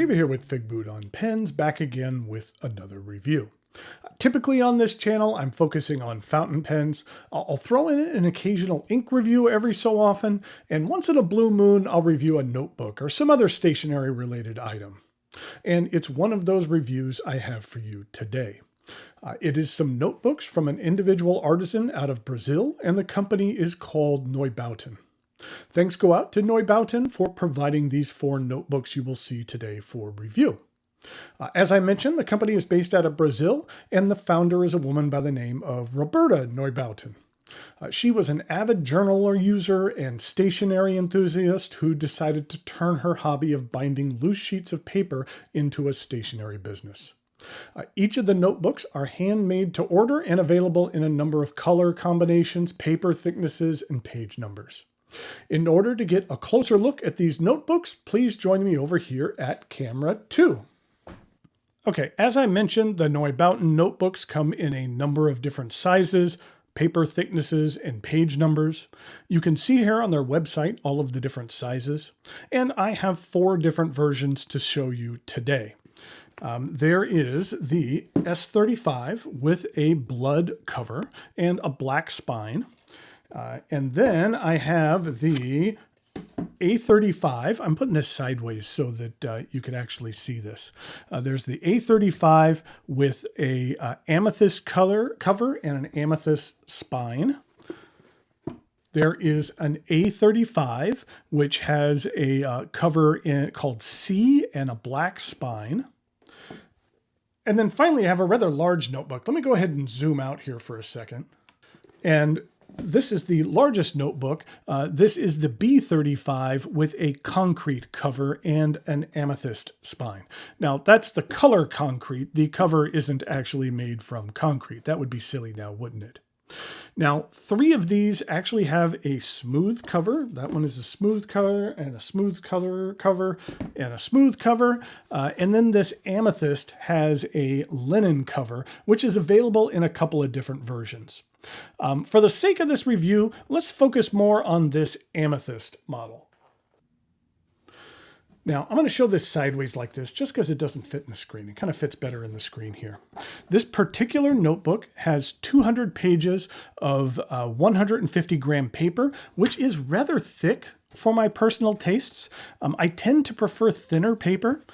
David here with Figboot on Pens, back again with another review. Typically on this channel, I'm focusing on fountain pens. I'll throw in an occasional ink review every so often, and once in a blue moon, I'll review a notebook or some other stationery related item. And it's one of those reviews I have for you today. It is some notebooks from an individual artisan out of Brazil, and the company is called Neubauten. Thanks go out to Neubautan for providing these 4 notebooks you will see today for review. As I mentioned, the company is based out of Brazil, and the founder is a woman by the name of Roberta Neubauten. She was an avid journal user and stationery enthusiast who decided to turn her hobby of binding loose sheets of paper into a stationery business. Each of the notebooks are handmade to order and available in a number of color combinations, paper thicknesses, and page numbers. In order to get a closer look at these notebooks, please join me over here at camera 2. Okay, as I mentioned, the Neubauten notebooks come in a number of different sizes, paper thicknesses, and page numbers. You can see here on their website all of the different sizes, and I have 4 different versions to show you today. There is the S35 with a blood cover and a black spine. And then I have the A35. I'm putting this sideways so that you can actually see this. There's the A35 with a amethyst color cover and an amethyst spine. There is an A35 which has a cover called C and a black spine. And then finally I have a rather large notebook. Let me go ahead and zoom out here for a second. And this is the largest notebook. This is the B35 with a concrete cover and an amethyst spine. Now that's the color concrete. The cover isn't actually made from concrete. That would be silly now, wouldn't it? Now, 3 of these actually have a smooth cover. That one is a smooth cover and a smooth cover and a smooth cover. And then this amethyst has a linen cover, which is available in a couple of different versions. For the sake of this review, let's focus more on this amethyst model. Now, I'm going to show this sideways like this just because it doesn't fit in the screen. It kind of fits better in the screen here. This particular notebook has 200 pages of 150 gram paper, which is rather thick for my personal tastes. I tend to prefer thinner paper.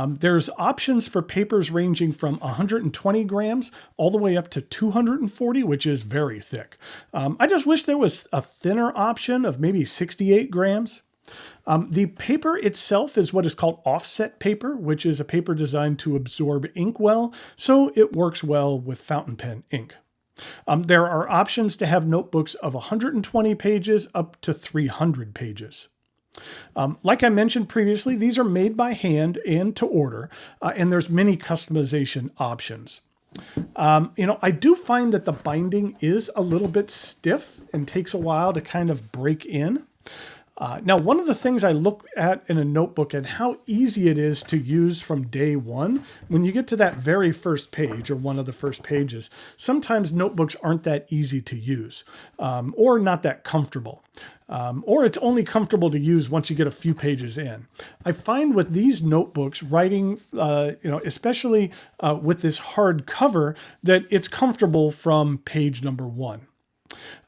There's options for papers ranging from 120 grams all the way up to 240, which is very thick. I just wish there was a thinner option of maybe 68 grams. The paper itself is what is called offset paper, which is a paper designed to absorb ink well, so it works well with fountain pen ink. There are options to have notebooks of 120 pages up to 300 pages. Like I mentioned previously, these are made by hand and to order, and there's many customization options. I do find that the binding is a little bit stiff and takes a while to kind of break in. Now, one of the things I look at in a notebook and how easy it is to use from day one, when you get to that very first page or one of the first pages, sometimes notebooks aren't that easy to use or not that comfortable. Or it's only comfortable to use once you get a few pages in. I find with these notebooks, writing, especially with this hard cover, that it's comfortable from page number 1.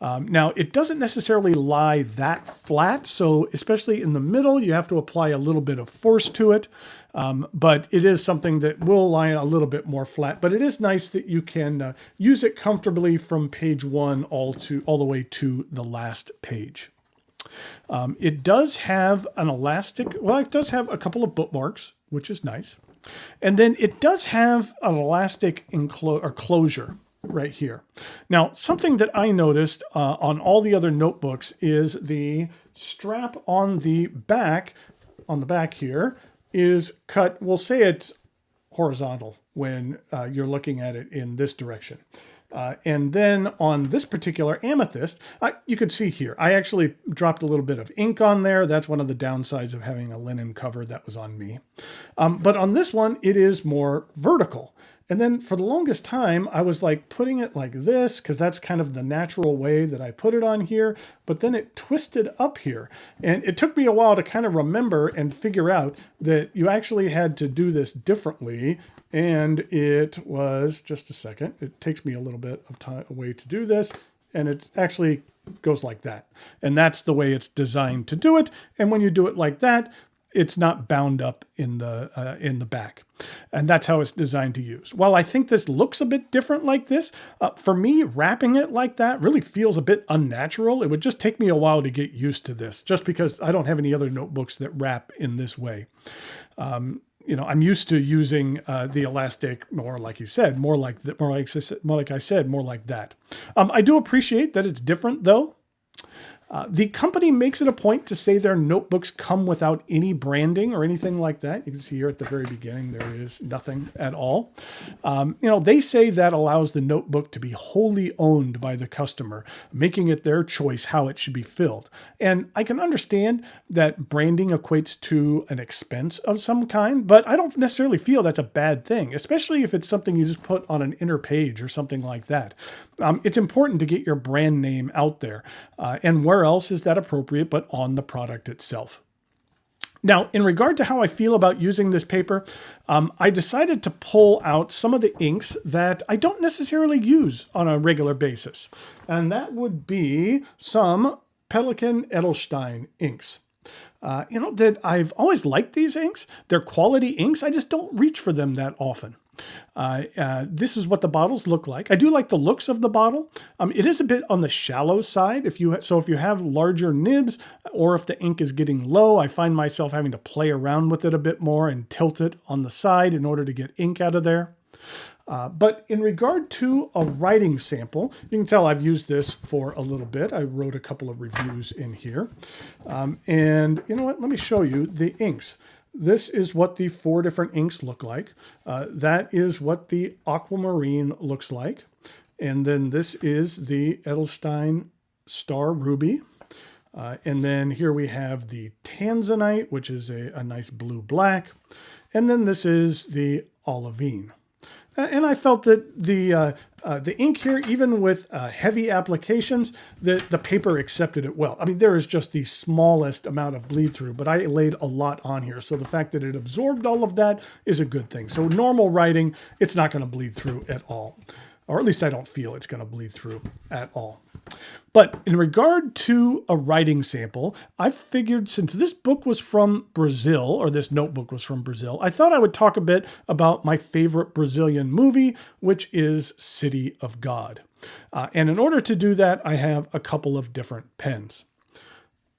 Now, it doesn't necessarily lie that flat, so especially in the middle, you have to apply a little bit of force to it, but it is something that will lie a little bit more flat, but it is nice that you can use it comfortably from page 1 all the way to the last page. It does have an elastic, well, it does have a couple of bookmarks, which is nice, and then it does have an elastic closure right here. Now, something that I noticed on all the other notebooks is the strap on the back here is cut, we'll say it's horizontal when you're looking at it in this direction. And then on this particular amethyst, you could see here, I actually dropped a little bit of ink on there. That's one of the downsides of having a linen cover. That was on me. But on this one, it is more vertical. And then for the longest time, I was like putting it like this because that's kind of the natural way that I put it on here. But then it twisted up here. And it took me a while to kind of remember and figure out that you actually had to do this differently. And it was, just a second, it takes me a little bit of time away to do this. And it actually goes like that. And that's the way it's designed to do it. And when you do it like that, it's not bound up in the back. And that's how it's designed to use. While I think this looks a bit different like this, for me, wrapping it like that really feels a bit unnatural. It would just take me a while to get used to this, just because I don't have any other notebooks that wrap in this way. You know, I'm used to using the elastic more, like you said, more like I said, more like that. I do appreciate that it's different, though. The company makes it a point to say their notebooks come without any branding or anything like that. You can see here at the very beginning, there is nothing at all. You know, they say that allows the notebook to be wholly owned by the customer, making it their choice how it should be filled. And I can understand that branding equates to an expense of some kind, but I don't necessarily feel that's a bad thing, especially if it's something you just put on an inner page or something like that. It's important to get your brand name out there. And where else is that appropriate but on the product itself? Now, in regard to how I feel about using this paper, I decided to pull out some of the inks that I don't necessarily use on a regular basis. And that would be some Pelikan Edelstein inks. You know, that I've always liked these inks. They're quality inks. I just don't reach for them that often. This is what the bottles look like. I do like the looks of the bottle. It is a bit on the shallow side. If you have larger nibs or if the ink is getting low, I find myself having to play around with it a bit more and tilt it on the side in order to get ink out of there. But in regard to a writing sample, you can tell I've used this for a little bit. I wrote a couple of reviews in here. And you know what? Let me show you the inks. This is what the 4 different inks look like. That is what the aquamarine looks like. And then this is the Edelstein Star Ruby. And then here we have the Tanzanite, which is a nice blue-black. And then this is the olivine. And I felt that the ink here, even with heavy applications, the paper accepted it well. I mean, there is just the smallest amount of bleed through, but I laid a lot on here. So the fact that it absorbed all of that is a good thing. So normal writing, it's not going to bleed through at all. Or at least I don't feel it's going to bleed through at all. But in regard to a writing sample, I figured since this book was from Brazil, or this notebook was from Brazil, I thought I would talk a bit about my favorite Brazilian movie, which is City of God. And in order to do that, I have a couple of different pens.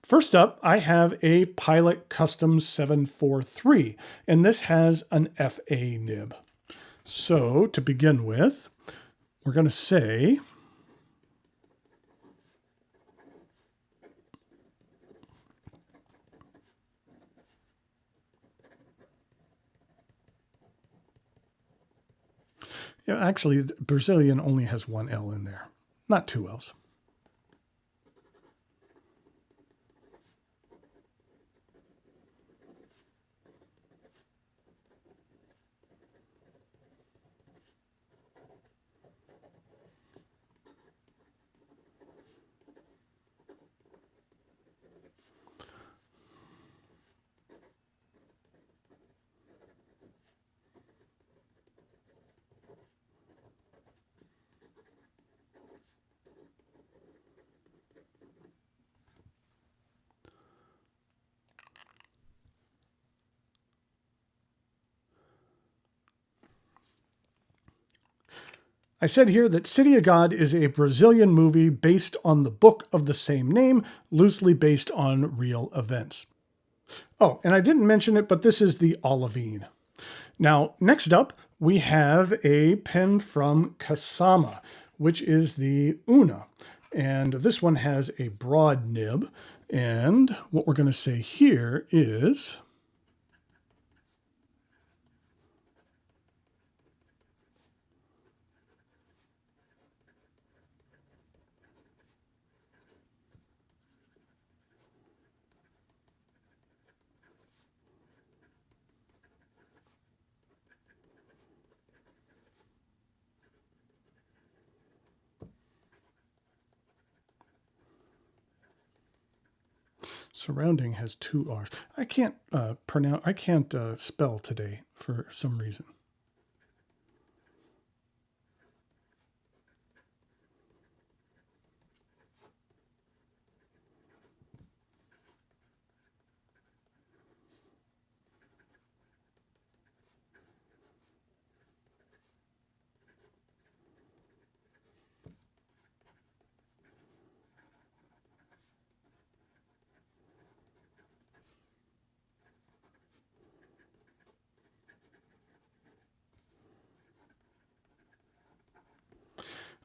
First up, I have a Pilot Custom 743, and this has an FA nib. So to begin with, we're going to say actually, Brazilian only has one L in there, not 2 L's. I said here that City of God is a Brazilian movie based on the book of the same name, loosely based on real events. Oh, and I didn't mention it, but this is the olivine. Now, next up, we have a pen from Kasama, which is the Una. And this one has a broad nib. And what we're going to say here is Surrounding has two R's. I can't spell today for some reason.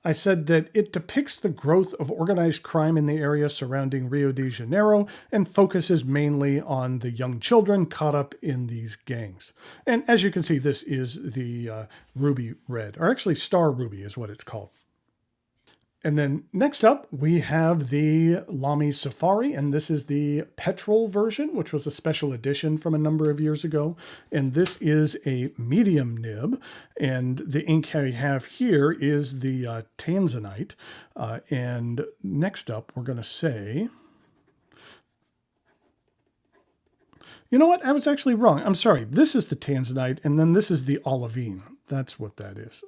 I said that it depicts the growth of organized crime in the area surrounding Rio de Janeiro and focuses mainly on the young children caught up in these gangs. And as you can see, this is the ruby red, or actually star ruby is what it's called. And then next up, we have the Lamy Safari, and this is the petrol version, which was a special edition from a number of years ago. And this is a medium nib, and the ink I have here is the Tanzanite. And next up, we're going to say... You know what? I was actually wrong. I'm sorry. This is the Tanzanite, and then this is the olivine. That's what that is.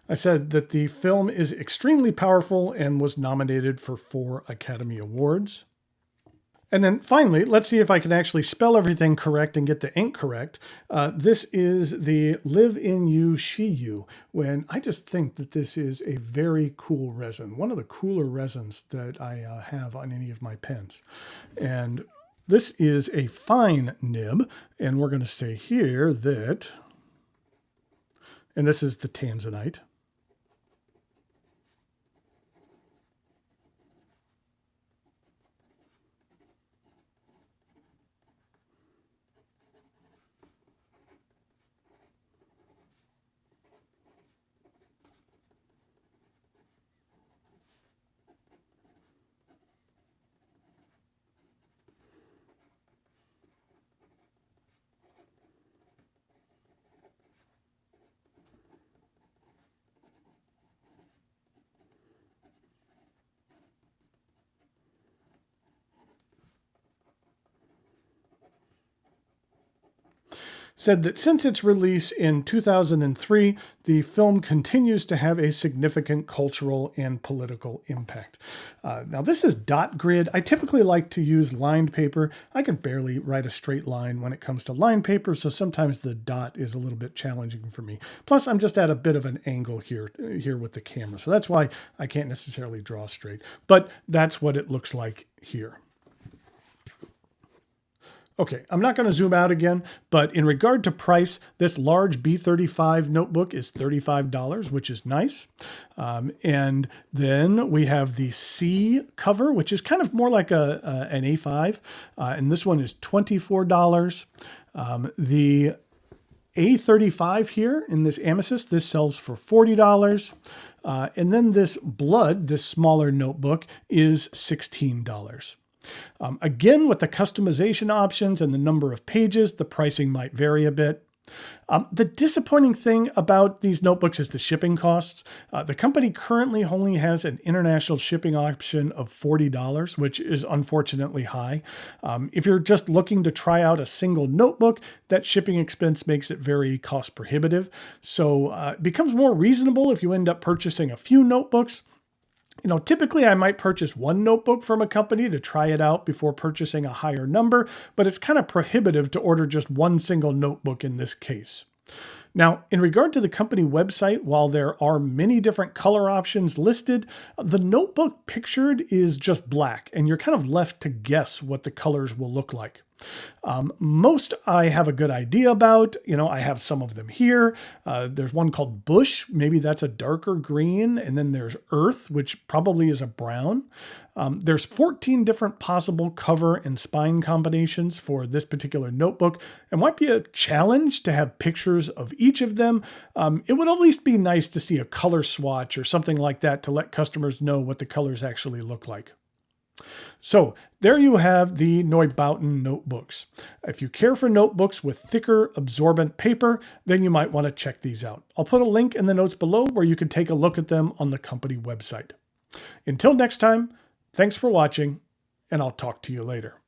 I said that the film is extremely powerful and was nominated for 4 Academy Awards. And then finally, let's see if I can actually spell everything correct and get the ink correct. This is the Live in You, She You, when I just think that this is a very cool resin. One of the cooler resins that I have on any of my pens. And this is a fine nib, and we're going to say here that, and this is the Tanzanite. Said that since its release in 2003, the film continues to have a significant cultural and political impact. Now this is dot grid. I typically like to use lined paper. I can barely write a straight line when it comes to lined paper, so sometimes the dot is a little bit challenging for me. Plus, I'm just at a bit of an angle here with the camera, so that's why I can't necessarily draw straight. But that's what it looks like here. Okay, I'm not going to zoom out again, but in regard to price, this large B35 notebook is $35, which is nice. And then we have the C cover, which is kind of more like an A5, and this one is $24. The A35 here in this amethyst, this sells for $40. And then this blood, this smaller notebook, is $16. Again, with the customization options and the number of pages, the pricing might vary a bit. The disappointing thing about these notebooks is the shipping costs. The company currently only has an international shipping option of $40, which is unfortunately high. If you're just looking to try out a single notebook, that shipping expense makes it very cost prohibitive. So it becomes more reasonable if you end up purchasing a few notebooks. You know, typically I might purchase one notebook from a company to try it out before purchasing a higher number, but it's kind of prohibitive to order just one single notebook in this case. Now, in regard to the company website, while there are many different color options listed, the notebook pictured is just black, and you're kind of left to guess what the colors will look like. Most I have a good idea about. I have some of them here. There's one called Bush. Maybe that's a darker green. And then there's Earth, which probably is a brown. There's 14 different possible cover and spine combinations for this particular notebook. It might be a challenge to have pictures of each of them. It would at least be nice to see a color swatch or something like that to let customers know what the colors actually look like. So there you have the Neubauten notebooks. If you care for notebooks with thicker, absorbent paper, then you might want to check these out. I'll put a link in the notes below where you can take a look at them on the company website. Until next time, thanks for watching, and I'll talk to you later.